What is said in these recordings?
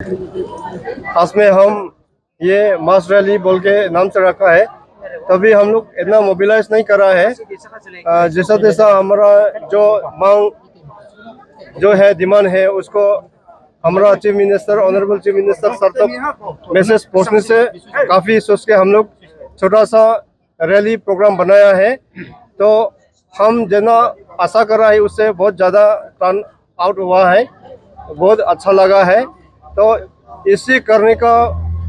खास में हम ये मास रैली बोल के नाम से रखा है, तभी हम लोग इतना मोबिलाइज नहीं कर रहा है। जैसा जैसा हमारा जो मांग जो है डिमांड है उसको हमारा chief minister honourable chief minister sir तक मैसेज पहुंचने से काफ़ी सोच के हम लोग छोटा सा रैली प्रोग्राम बनाया है। तो हम जितना आशा कर रहा है उससे बहुत ज़्यादा टर्न आउट हुआ है, बहुत अच्छा लगा है। तो इसी करने का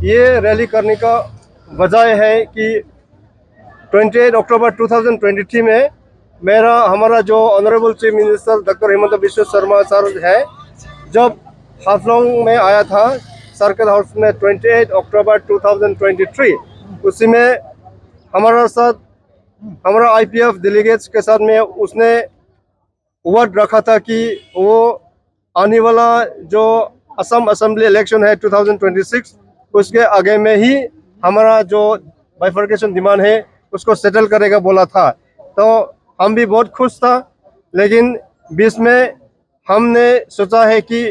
ये रैली करने का वजह है कि 28 अक्टूबर 2023 में हमारा जो honourable chief minister doctor Himanta Biswa Sharma sir है, जब हाफलोंग में आया था सर्कल हाउस में 28 अक्टूबर 2023, उसी में हमारा साथ हमारा आईपीएफ डेलीगेट्स के साथ में उसने वर्ड रखा था कि वो आने वाला जो असम असेंबली इलेक्शन है 2026 उसके आगे में ही हमारा जो बाइफर्केशन डिमांड है उसको सेटल करेगा बोला था। तो हम भी बहुत खुश था, लेकिन बीच में हमने सोचा है कि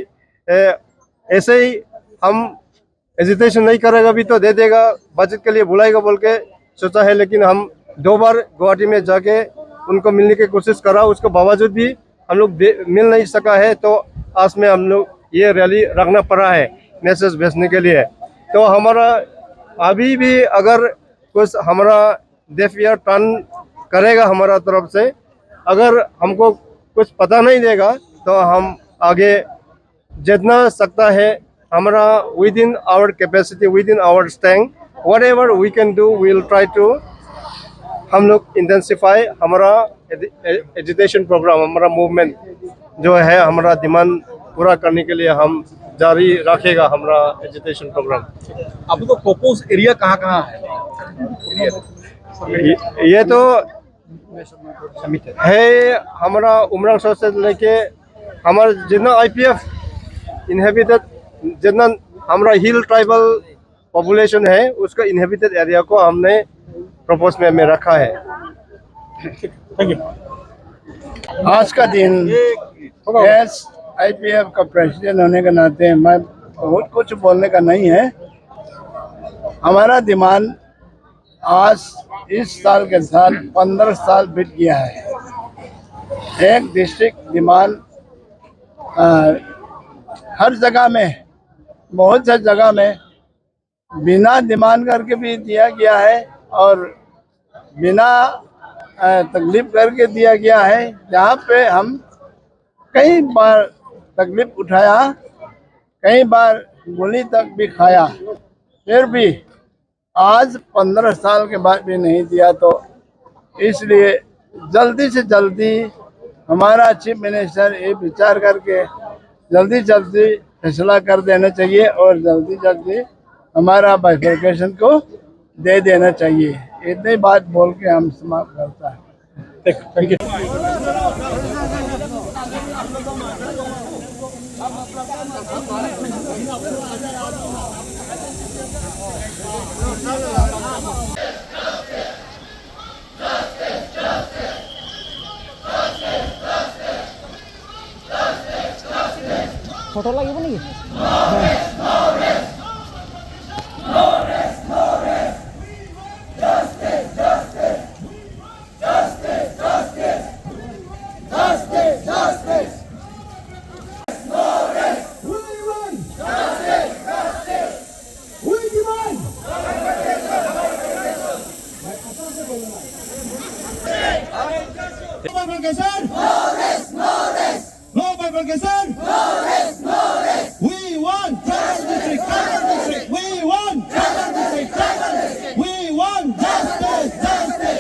ऐसे ही हम हेजिटेशन नहीं करेगा भी तो दे देगा, बजट के लिए बुलाएगा बोल के सोचा है। लेकिन हम 2 बार गुवाहाटी में जाके उनको मिलने की कोशिश करा, उसके बावजूद भी हम लोग मिल नहीं सका है। तो आज में हम लोग ये रैली रखना पड़ा है मैसेज भेजने के लिए। तो हमारा अभी भी अगर कुछ हमारा डेफ ईयर टर्न करेगा हमारा तरफ से, अगर हमको कुछ पता नहीं देगा तो हम आगे जितना सकता है हमारा within our capacity within our strength whatever we can do will try to हम लोग इंटेंसिफाई हमारा एजुटेशन प्रोग्राम, हमारा मूवमेंट जो है हमारा डिमांड पूरा करने के लिए हम जारी रखेगा हमारा एजुटेशन प्रोग्राम। अभी तो प्रपोज एरिया कहाँ है? ये तो है हमारा उमरांग शहर से लेके हमारा जितना आईपीएफ इनहेबिटेड जितना हमारा हिल ट्राइबल पॉपुलेशन है उसका इनहेबिटेड एरिया को हमने प्रपोज में रखा है। Thank you. आज का दिन एस आईपीएफ का प्रेसिडेंट होने के नाते मैं बहुत कुछ बोलने का नहीं है। हमारा डिमांड आज इस साल के साथ 15 साल बीत गया है। एक डिस्ट्रिक्ट डिमांड हर जगह में, बहुत सी जगह में बिना डिमांड करके भी दिया गया है और बिना तकलीफ करके दिया गया है। जहाँ पे हम कई बार तकलीफ उठाया, कई बार गोली तक भी खाया, फिर भी आज 15 साल के बाद भी नहीं दिया। तो इसलिए जल्दी से जल्दी हमारा चीफ मिनिस्टर ये विचार करके जल्दी जल्दी फैसला कर देना चाहिए और जल्दी जल्दी हमारा बाइफर्केशन को दे देना चाहिए। इतनी बात बोल के हम समाप्त करता है। Thank you. फोटो लगे नहीं We want justice. We want justice. We want justice.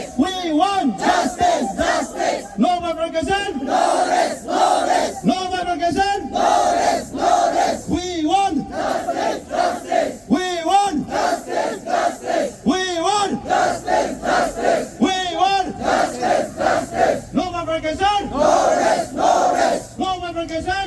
We want justice. No bifurcation. No rest. No rest. No bifurcation. No rest. No rest. We want justice. We want justice. We want justice. We want justice. No bifurcation. No rest. No rest. No bifurcation.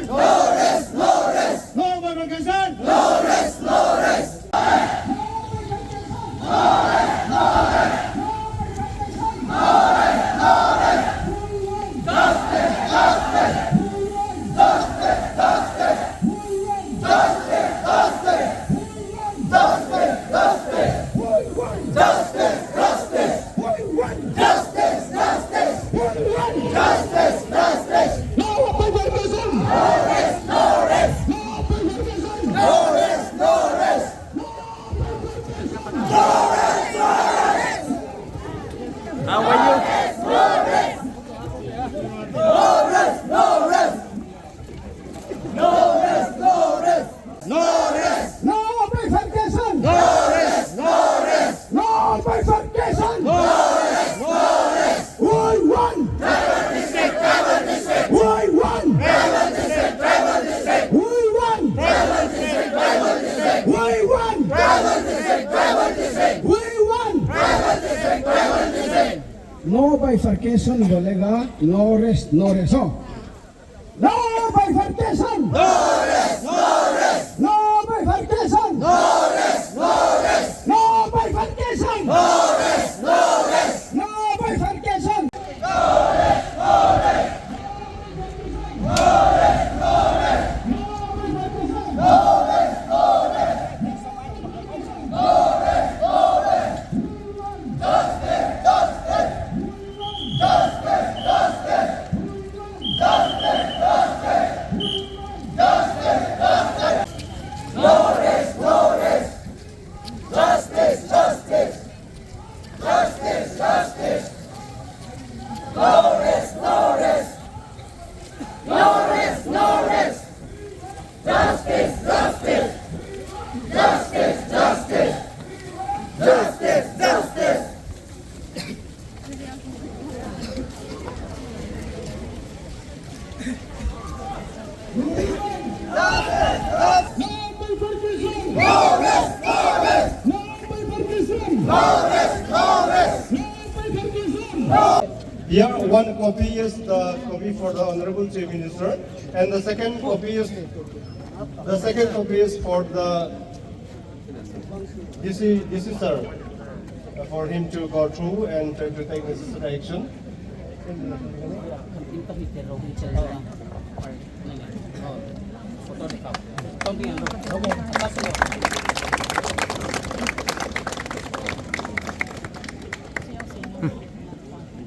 No bifurcation बोलेगा, no rest no rest. No bifurcation, no rest no rest. No bifurcation, no rest no rest. No bifurcation, no rest no rest. No bifurcation, no rest no rest. No rest no rest. No rest no rest. No rest no rest. Justice, justice. Justice, justice. Justice, justice. Justice, justice. No rest, no rest. Justice, justice. Justice, justice. No rest, no rest. No rest, no rest. Justice, justice. Justice, justice. Justice, justice. Here, one copy is the copy for the Honorable Chief Minister, and the second copy is for the DC sir, for him to go through and try to take necessary action. Foto ni kau. Kau ni ano?